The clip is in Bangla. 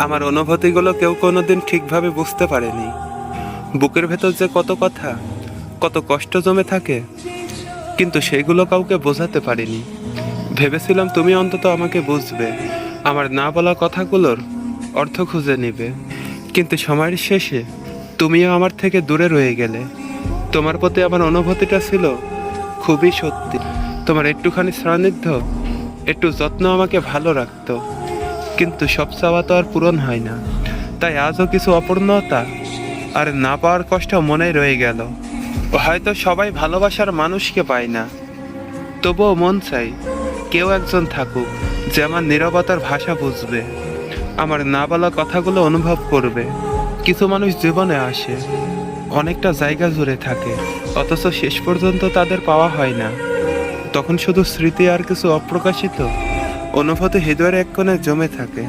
আমার অনুভূতিগুলো কেউ কোনোদিন ঠিকভাবে বুঝতে পারেনি। বুকের ভেতর যে কত কথা, কত কষ্ট জমে থাকে, কিন্তু সেগুলো কাউকে বোঝাতে পারিনি। ভেবেছিলাম তুমি অন্তত আমাকে বুঝবে, আমার না বলা কথাগুলোর অর্থ খুঁজে নিবে। কিন্তু সময়ের শেষে তুমিও আমার থেকে দূরে রয়ে গেলে। তোমার প্রতি আমার অনুভূতিটা ছিল খুবই সত্যি। তোমার একটুখানি সান্নিধ্য, একটু যত্ন আমাকে ভালো রাখতো। কিন্তু সব চাওয়া তো আর পূরণ হয় না, তাই আজও কিছু অপূর্ণতা আর না পাওয়ার কষ্ট মনে রয়ে গেল। হয়তো সবাই ভালোবাসার মানুষকে পায় না, তবুও মন চাই কেউ একজন থাকুক যে আমার নীরবতার ভাষা বুঝবে, আমার না বলা কথাগুলো অনুভব করবে। কিছু মানুষ জীবনে আসে, অনেকটা জায়গা জুড়ে থাকে, অথচ শেষ পর্যন্ত তাদের পাওয়া হয় না। তখন শুধু স্মৃতি আর কিছু অপ্রকাশিত অনুভূতি হৃদয়ের এক কোণে জমে থাকে।